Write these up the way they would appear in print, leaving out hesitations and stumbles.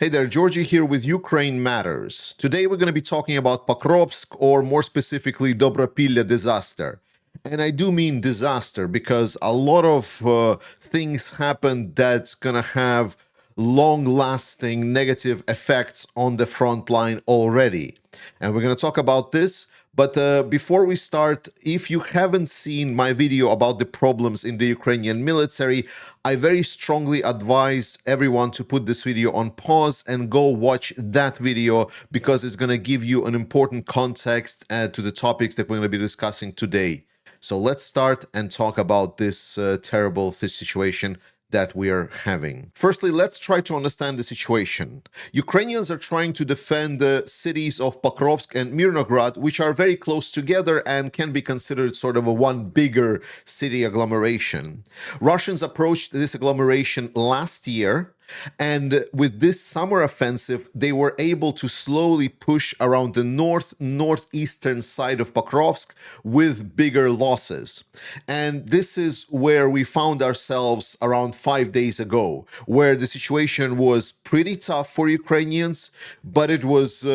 Hey there, Georgie here with Ukraine Matters. Today we're going to be talking about Pokrovsk, or more specifically, Dobropil'ya disaster. And I do mean disaster because a lot of things happened that's going to have long-lasting negative effects on the front line already. And we're going to talk about this. But before we start, if you haven't seen my video about the problems in the Ukrainian military, I very strongly advise everyone to put this video on pause and go watch that video because it's going to give you an important context to the topics that we're going to be discussing today. So let's start and talk about this terrible situation that we are having. Firstly, let's try to understand the situation. Ukrainians are trying to defend the cities of Pokrovsk and Mirnograd, which are very close together and can be considered sort of a one bigger city agglomeration. Russians approached this agglomeration last year, and with this summer offensive, they were able to slowly push around the northeastern side of Pokrovsk with bigger losses. And this is where we found ourselves around 5 days ago, where the situation was pretty tough for Ukrainians, but it was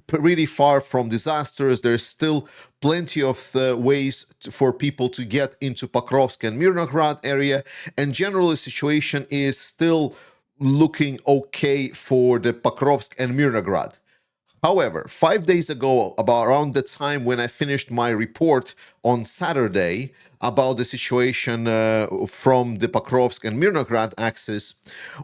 pretty far from disastrous. There's still plenty of ways for people to get into Pokrovsk and Mirnograd area, and generally the situation is still looking okay for the Pokrovsk and Mirnograd. However, 5 days ago, about around the time when I finished my report on Saturday about the situation from the Pokrovsk and Mirnograd axis,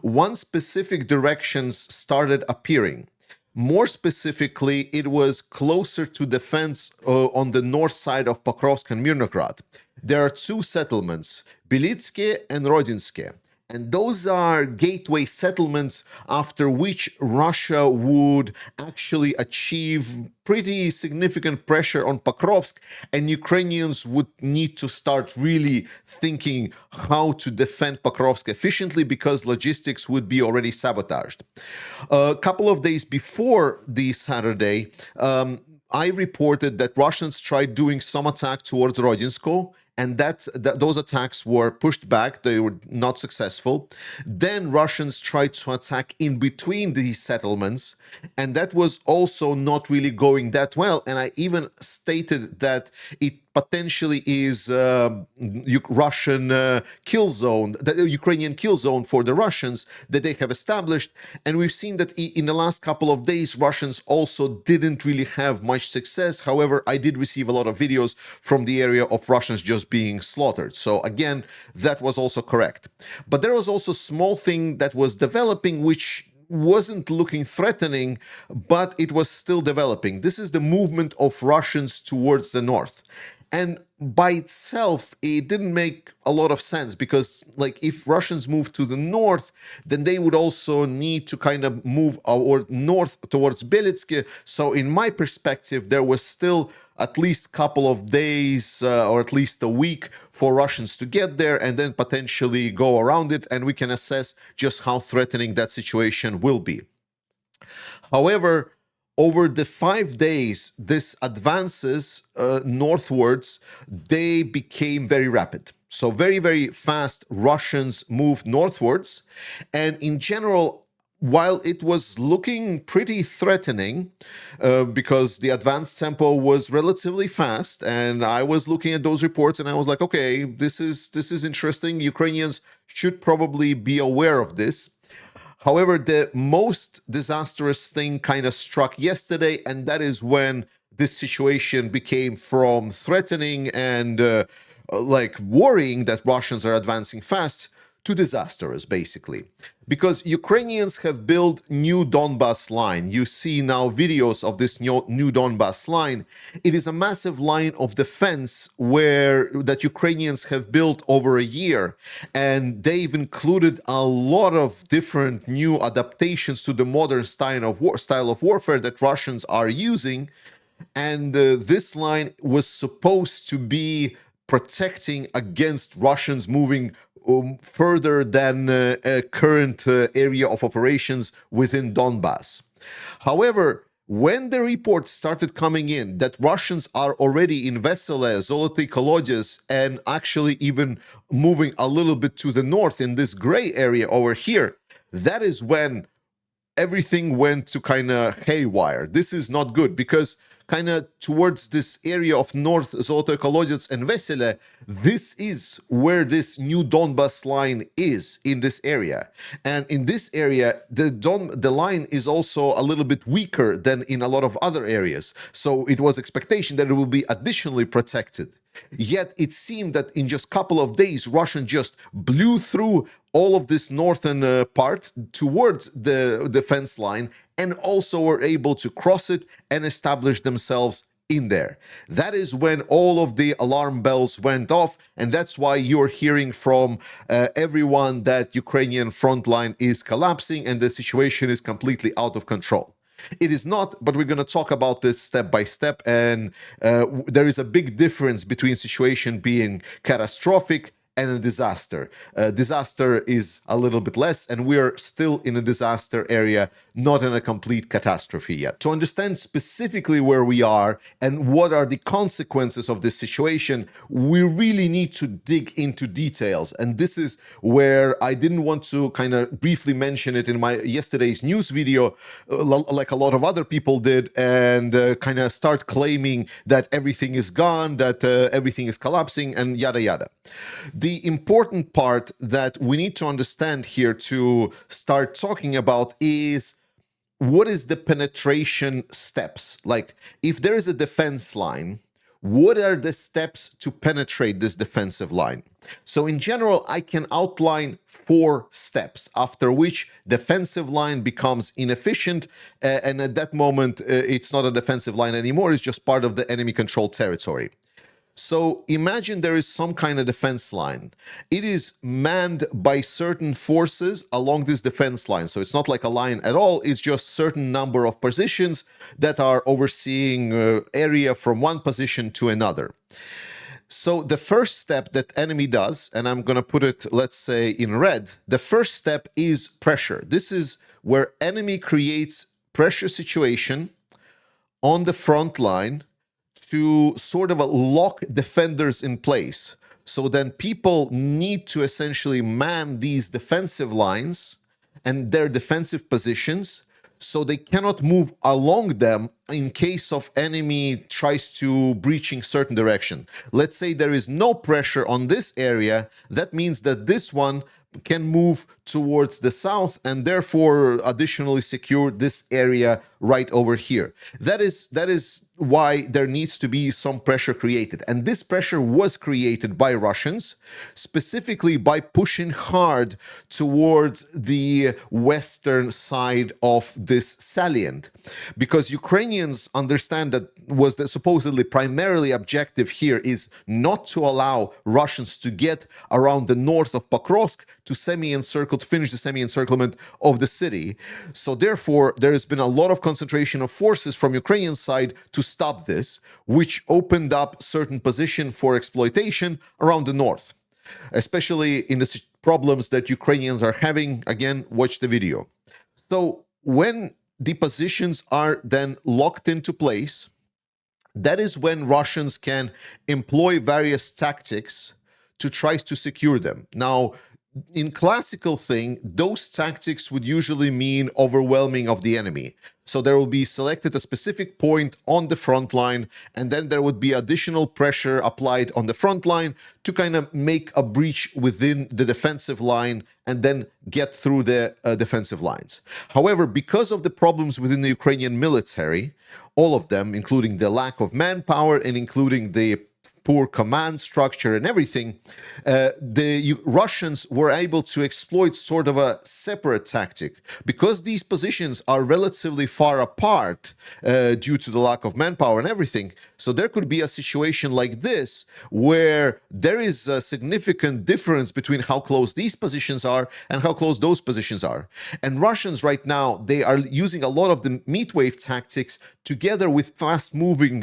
one specific directions started appearing. More specifically, it was closer to defense on the north side of Pokrovsk and Mirnograd. There are two settlements, Belitske and Rodinske. And those are gateway settlements after which Russia would actually achieve pretty significant pressure on Pokrovsk, and Ukrainians would need to start really thinking how to defend Pokrovsk efficiently because logistics would be already sabotaged. A couple of days before the Saturday, I reported that Russians tried doing some attack towards Rodinsko, and those attacks were pushed back. They were not successful. Then Russians tried to attack in between these settlements, and that was also not really going that well. And I even stated that it potentially is Russian kill zone, the Ukrainian kill zone for the Russians that they have established. And we've seen that in the last couple of days, Russians also didn't really have much success. However, I did receive a lot of videos from the area of Russians just being slaughtered. So again, that was also correct. But there was also a small thing that was developing, which wasn't looking threatening, but it was still developing. This is the movement of Russians towards the north. And by itself, it didn't make a lot of sense because, like, if Russians move to the north, then they would also need to kind of move north towards Belitske. So in my perspective, there was still at least a couple of days or at least a week for Russians to get there and then potentially go around it, and we can assess just how threatening that situation will be. However, over the 5 days, this advances northwards, they became very rapid. So very, very fast, Russians moved northwards. And in general, while it was looking pretty threatening, because the advance tempo was relatively fast, and I was looking at those reports and I was like, okay, this is interesting. Ukrainians should probably be aware of this. However, the most disastrous thing kind of struck yesterday, and that is when this situation became from threatening and like worrying that Russians are advancing fast to disastrous, basically. Because Ukrainians have built new Donbas line. You see now videos of this new Donbas line. It is a massive line of defense that Ukrainians have built over a year. And they've included a lot of different new adaptations to the modern style of warfare that Russians are using. And this line was supposed to be protecting against Russians moving further than a current area of operations within Donbas. However, when the reports started coming in that Russians are already in Vesele, Zoloty Kolodez, and actually even moving a little bit to the north in this gray area over here, that is when everything went to kind of haywire. This is not good because kind of towards this area of North Zolotoy Kolodets and Vesele, this is where this new Donbas line is in this area. And in this area, the line is also a little bit weaker than in a lot of other areas. So it was expectation that it will be additionally protected. Yet it seemed that in just a couple of days, Russian just blew through all of this northern part towards the defense line and also were able to cross it and establish themselves in there. That is when all of the alarm bells went off, and that's why you're hearing from everyone that Ukrainian front line is collapsing and the situation is completely out of control. It is not, but we're going to talk about this step by step, and there is a big difference between situation being catastrophic and a disaster. Disaster is a little bit less, and we're still in a disaster area, not in a complete catastrophe yet. To understand specifically where we are and what are the consequences of this situation, we really need to dig into details. And this is where I didn't want to kind of briefly mention it in my yesterday's news video, like a lot of other people did, and kind of start claiming that everything is gone, that everything is collapsing, and yada yada. The important part that we need to understand here to start talking about is what is the penetration steps? Like, if there is a defense line, what are the steps to penetrate this defensive line? So in general, I can outline 4 steps, after which defensive line becomes inefficient, and at that moment, it's not a defensive line anymore, it's just part of the enemy-controlled territory. So imagine there is some kind of defense line. It is manned by certain forces along this defense line. So it's not like a line at all. It's just certain number of positions that are overseeing area from one position to another. So the first step that enemy does, and I'm going to put it, let's say, in red, the first step is pressure. This is where enemy creates pressure situation on the front line to sort of lock defenders in place. So then people need to essentially man these defensive lines and their defensive positions, so they cannot move along them in case of enemy tries to breaching certain direction. Let's say there is no pressure on this area, that means that this one can move towards the south and therefore additionally secure this area right over here. That is why there needs to be some pressure created. And this pressure was created by Russians, specifically by pushing hard towards the western side of this salient. Because Ukrainians understand that was the supposedly primarily objective here is not to allow Russians to get around the north of Pokrovsk to finish the semi-encirclement of the city. So therefore, there has been a lot of concentration of forces from Ukrainian side to stop this, which opened up certain position for exploitation around the north, especially in the problems that Ukrainians are having. Again, watch the video. So when the positions are then locked into place, that is when Russians can employ various tactics to try to secure them. Now, in classical thing, those tactics would usually mean overwhelming of the enemy. So there will be selected a specific point on the front line, and then there would be additional pressure applied on the front line to kind of make a breach within the defensive line and then get through the defensive lines. However, because of the problems within the Ukrainian military, all of them, including the lack of manpower and including the poor command structure and everything, the Russians were able to exploit sort of a separate tactic. Because these positions are relatively far apart due to the lack of manpower and everything, so there could be a situation like this where there is a significant difference between how close these positions are and how close those positions are. And Russians right now, they are using a lot of the meat wave tactics together with fast-moving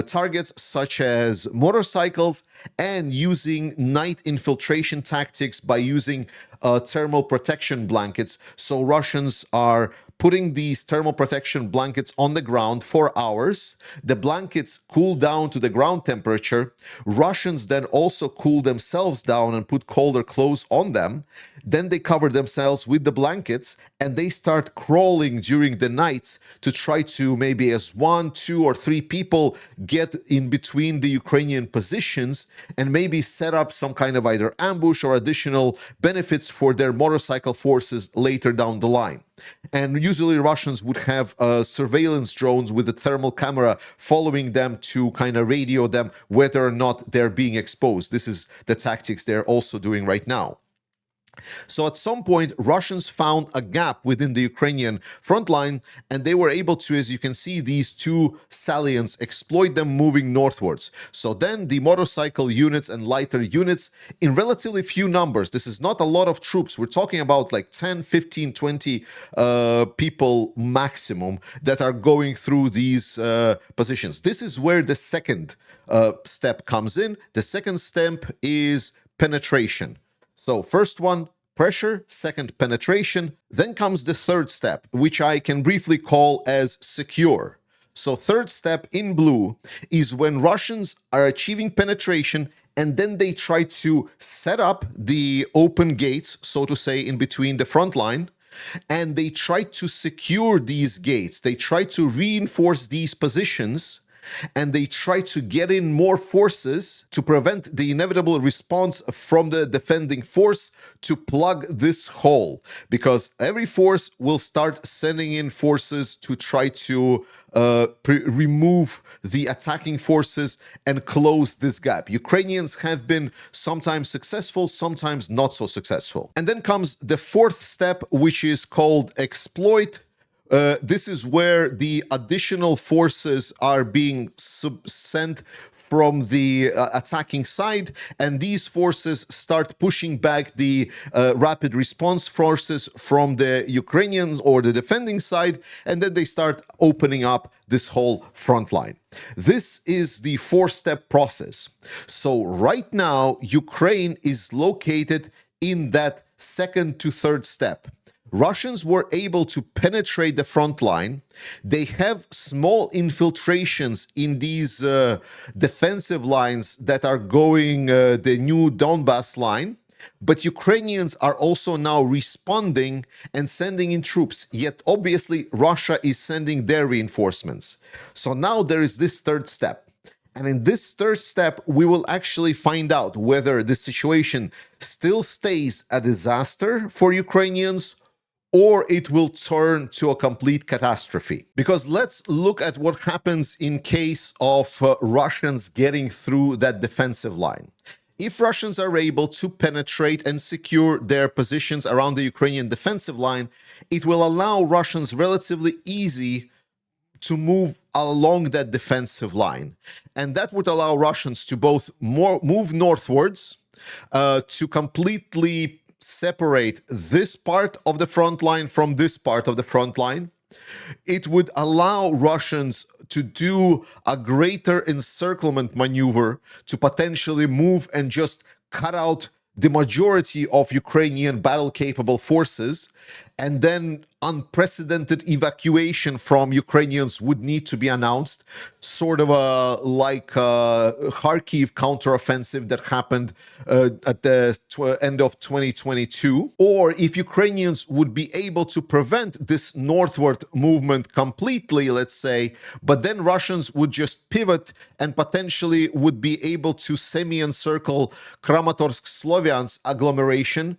targets such as motorcycles, and using night infiltration tactics by using thermal protection blankets. So Russians are putting these thermal protection blankets on the ground for hours. The blankets cool down to the ground temperature. Russians then also cool themselves down and put colder clothes on them. Then they cover themselves with the blankets and they start crawling during the nights to try to, maybe as 1, 2, or 3 people, get in between the Ukrainian positions and maybe set up some kind of either ambush or additional benefits for their motorcycle forces later down the line. And usually Russians would have surveillance drones with a thermal camera following them to kind of radio them whether or not they're being exposed. This is the tactics they're also doing right now. So at some point, Russians found a gap within the Ukrainian front line, and they were able to, as you can see, these two salients, exploit them moving northwards. So then the motorcycle units and lighter units, in relatively few numbers, this is not a lot of troops, we're talking about like 10, 15, 20 people maximum that are going through these positions. This is where the second step comes in. The second step is penetration. So first one, pressure, second, penetration. Then comes the third step, which I can briefly call as secure. So third step in blue is when Russians are achieving penetration and then they try to set up the open gates, so to say, in between the front line, and they try to secure these gates. They try to reinforce these positions, and they try to get in more forces to prevent the inevitable response from the defending force to plug this hole, because every force will start sending in forces to try to remove the attacking forces and close this gap. Ukrainians have been sometimes successful, sometimes not so successful. And then comes the fourth step, which is called exploit. This is where the additional forces are being sent from the attacking side, and these forces start pushing back the rapid response forces from the Ukrainians or the defending side, and then they start opening up this whole front line. This is the four-step process. So right now, Ukraine is located in that second to third step. Russians were able to penetrate the front line. They have small infiltrations in these defensive lines that are going the new Donbas line. But Ukrainians are also now responding and sending in troops. Yet, obviously, Russia is sending their reinforcements. So now there is this third step. And in this third step, we will actually find out whether the situation still stays a disaster for Ukrainians or it will turn to a complete catastrophe. Because let's look at what happens in case of Russians getting through that defensive line. If Russians are able to penetrate and secure their positions around the Ukrainian defensive line, it will allow Russians relatively easy to move along that defensive line. And that would allow Russians to both move northwards, to completely separate this part of the front line from this part of the front line. It would allow Russians to do a greater encirclement maneuver to potentially move and just cut out the majority of Ukrainian battle-capable forces, and then unprecedented evacuation from Ukrainians would need to be announced, sort of like a Kharkiv counteroffensive that happened at the end of 2022. Or if Ukrainians would be able to prevent this northward movement completely, let's say, but then Russians would just pivot and potentially would be able to semi-encircle Kramatorsk-Sloviansk agglomeration,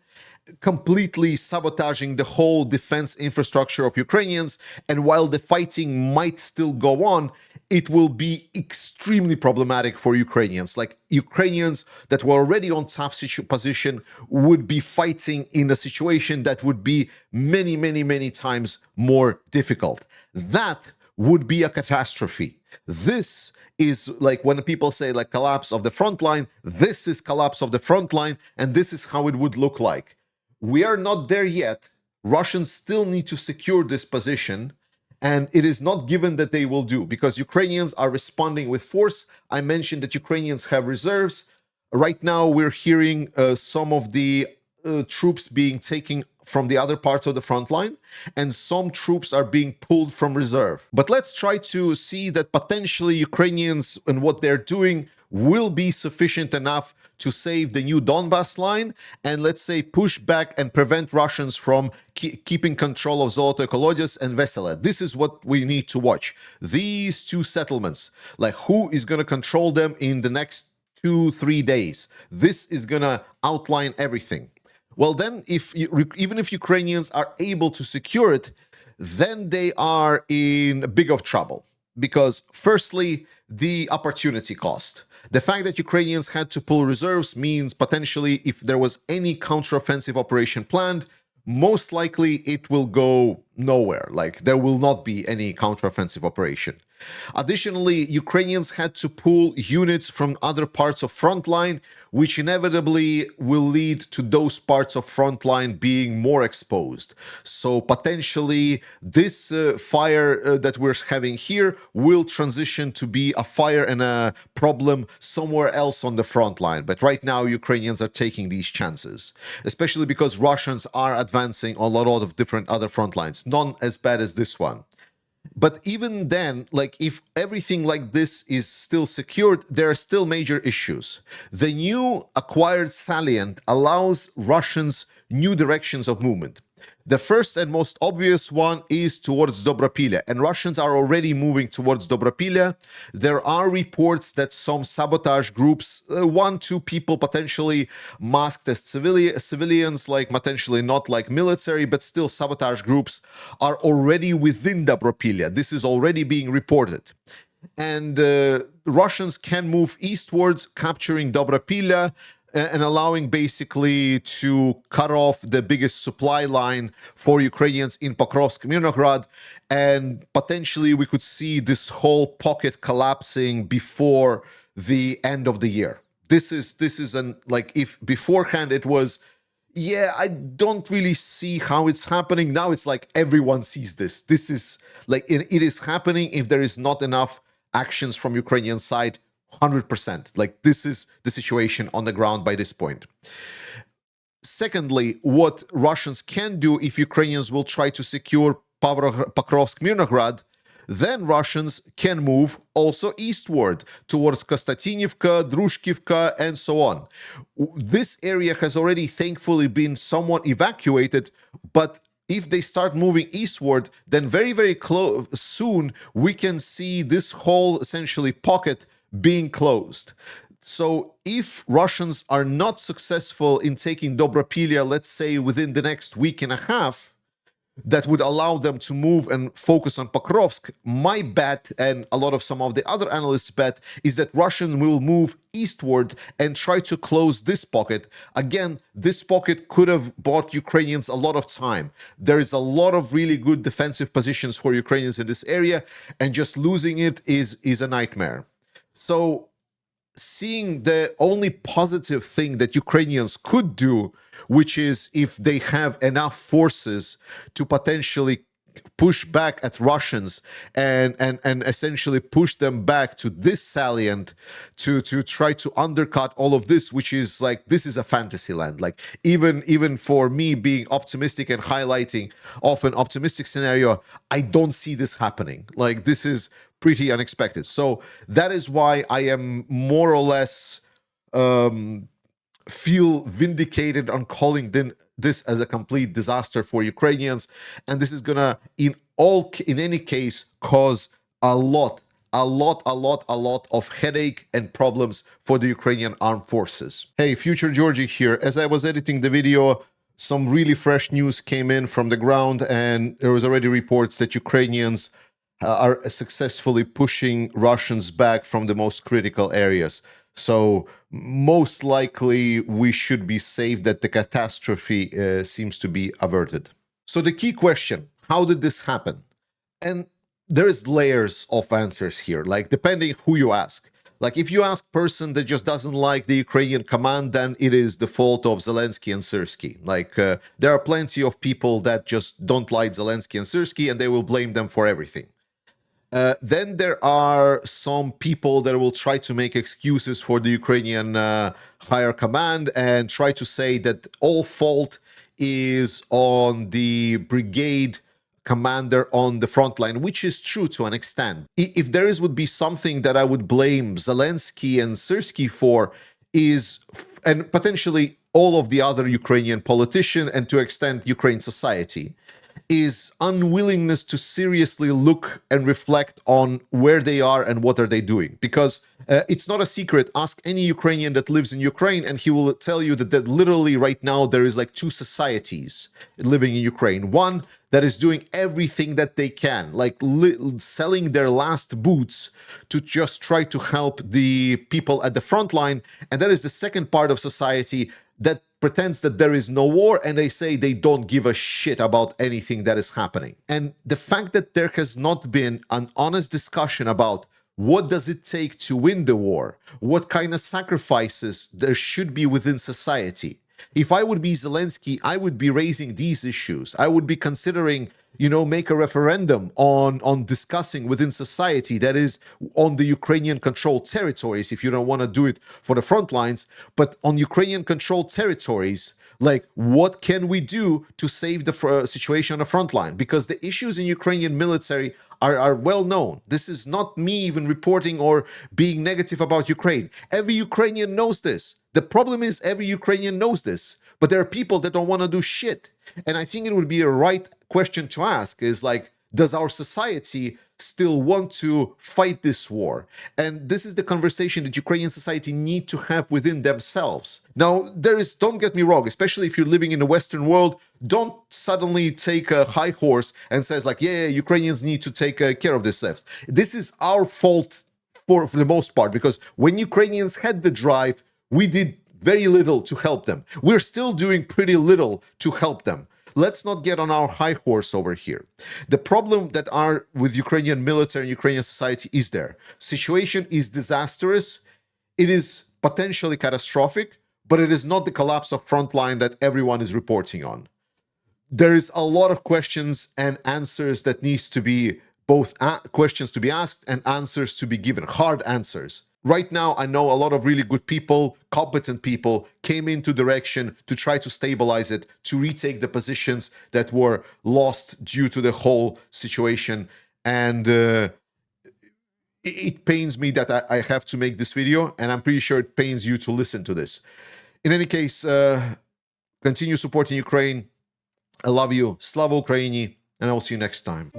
completely sabotaging the whole defense infrastructure of Ukrainians. And while the fighting might still go on, it will be extremely problematic for Ukrainians. Like, Ukrainians that were already on tough position would be fighting in a situation that would be many, many, many times more difficult. That would be a catastrophe. This is like when people say like collapse of the front line, this is collapse of the front line, and this is how it would look like. We are not there yet. Russians still need to secure this position, and it is not given that they will do, because Ukrainians are responding with force. I mentioned that Ukrainians have reserves. Right now, we're hearing some of the troops being taken from the other parts of the front line, and some troops are being pulled from reserve. But let's try to see that potentially Ukrainians and what they're doing will be sufficient enough to save the new Donbas line and, let's say, push back and prevent Russians from keeping control of Zolotoy Kolodez and Vesele. This is what we need to watch. These two settlements, like who is going to control them in the next 2-3 days. This is going to outline everything. Well, then, even if Ukrainians are able to secure it, then they are in big of trouble. Because, firstly, the opportunity cost. The fact that Ukrainians had to pull reserves means potentially if there was any counteroffensive operation planned, most likely it will go nowhere. Like, there will not be any counteroffensive operation. Additionally, Ukrainians had to pull units from other parts of Frontline, which inevitably will lead to those parts of Frontline being more exposed. So potentially this fire that we're having here will transition to be a fire and a problem somewhere else on the front line. But right now, Ukrainians are taking these chances, especially because Russians are advancing on a lot of different other front lines, none as bad as this one. But even then, like if everything like this is still secured, there are still major issues. The new acquired salient allows Russians new directions of movement. The first and most obvious one is towards Dobropil'ya, and Russians are already moving towards Dobropil'ya. There are reports that some sabotage groups, 1-2 people potentially masked as civilians, like potentially not like military, but still sabotage groups, are already within Dobropil'ya. This is already being reported. And Russians can move eastwards, capturing Dobropil'ya, and allowing basically to cut off the biggest supply line for Ukrainians in Pokrovsk, Mirnograd, and potentially we could see this whole pocket collapsing before the end of the year. This is an, like, if beforehand it was, yeah, I don't really see how it's happening. Now it's like everyone sees this. This is like it is happening if there is not enough actions from Ukrainian side. 100%. Like, this is the situation on the ground by this point. Secondly, what Russians can do if Ukrainians will try to secure Pokrovsk, Mirnograd, then Russians can move also eastward towards Kostatinivka, Drushkivka, and so on. This area has already thankfully been somewhat evacuated, but if they start moving eastward, then very, very soon we can see this whole essentially pocket being closed. So if Russians are not successful in taking Dobropil'ya, let's say within the next week and a half, that would allow them to move and focus on Pokrovsk, my bet, and a lot of some of the other analysts' bet, is that Russians will move eastward and try to close this pocket. Again, this pocket could have bought Ukrainians a lot of time. There is a lot of really good defensive positions for Ukrainians in this area, and just losing it is a nightmare. So seeing the only positive thing that Ukrainians could do, which is if they have enough forces to potentially push back at Russians and essentially push them back to this salient to try to undercut all of this, which is like, this is a fantasy land. Like even for me being optimistic and highlighting of an optimistic scenario, I don't see this happening. Like, this is pretty unexpected. So that is why I am more or less feel vindicated on calling this as a complete disaster for Ukrainians, and this is gonna in any case cause a lot of headache and problems for the Ukrainian armed forces. Hey, Future Georgie here. As I was editing the video, some really fresh news came in from the ground, and there was already reports that Ukrainians are successfully pushing Russians back from the most critical areas. So most likely we should be safe, that the catastrophe seems to be averted. So the key question, how did this happen? And there's layers of answers here, like depending who you ask. Like if you ask person that just doesn't like the Ukrainian command, then it is the fault of Zelensky and Syrskyi. Like there are plenty of people that just don't like Zelensky and Syrskyi, and they will blame them for everything. Then there are some people that will try to make excuses for the Ukrainian higher command and try to say that all fault is on the brigade commander on the front line, which is true to an extent. If there would be something that I would blame Zelensky and Syrskyi for is, and potentially all of the other Ukrainian politicians and to extent Ukraine society, is unwillingness to seriously look and reflect on where they are and what are they doing. Because it's not a secret. Ask any Ukrainian that lives in Ukraine and he will tell you that literally right now there is like two societies living in Ukraine. One that is doing everything that they can, like selling their last boots to just try to help the people at the front line. And that is the second part of society that pretends that there is no war and they say they don't give a shit about anything that is happening. And the fact that there has not been an honest discussion about what does it take to win the war, what kind of sacrifices there should be within society. If I would be Zelensky, I would be raising these issues. I would be considering, make a referendum on discussing within society, that is on the Ukrainian controlled territories, if you don't want to do it for the front lines, but on Ukrainian controlled territories, like what can we do to save the situation on the front line? Because the issues in Ukrainian military are well known. This is not me even reporting or being negative about Ukraine. Every Ukrainian knows this. The problem is every Ukrainian knows this, but there are people that don't want to do shit. And I think it would be a right question to ask is like, does our society still want to fight this war? And this is the conversation that Ukrainian society need to have within themselves. Now, don't get me wrong, especially if you're living in the Western world, don't suddenly take a high horse and says like, yeah, Ukrainians need to take care of this stuff. This is our fault for the most part, because when Ukrainians had the drive, we did very little to help them. We're still doing pretty little to help them. Let's not get on our high horse over here. The problem that are with Ukrainian military and Ukrainian society is there. Situation is disastrous. It is potentially catastrophic, but it is not the collapse of Frontline that everyone is reporting on. There is a lot of questions and answers that needs to be both questions to be asked and answers to be given, hard answers. Right now, I know a lot of really good people, competent people, came into direction to try to stabilize it, to retake the positions that were lost due to the whole situation. And it pains me that I have to make this video, and I'm pretty sure it pains you to listen to this. In any case, continue supporting Ukraine. I love you. Slava Ukraini, and I will see you next time.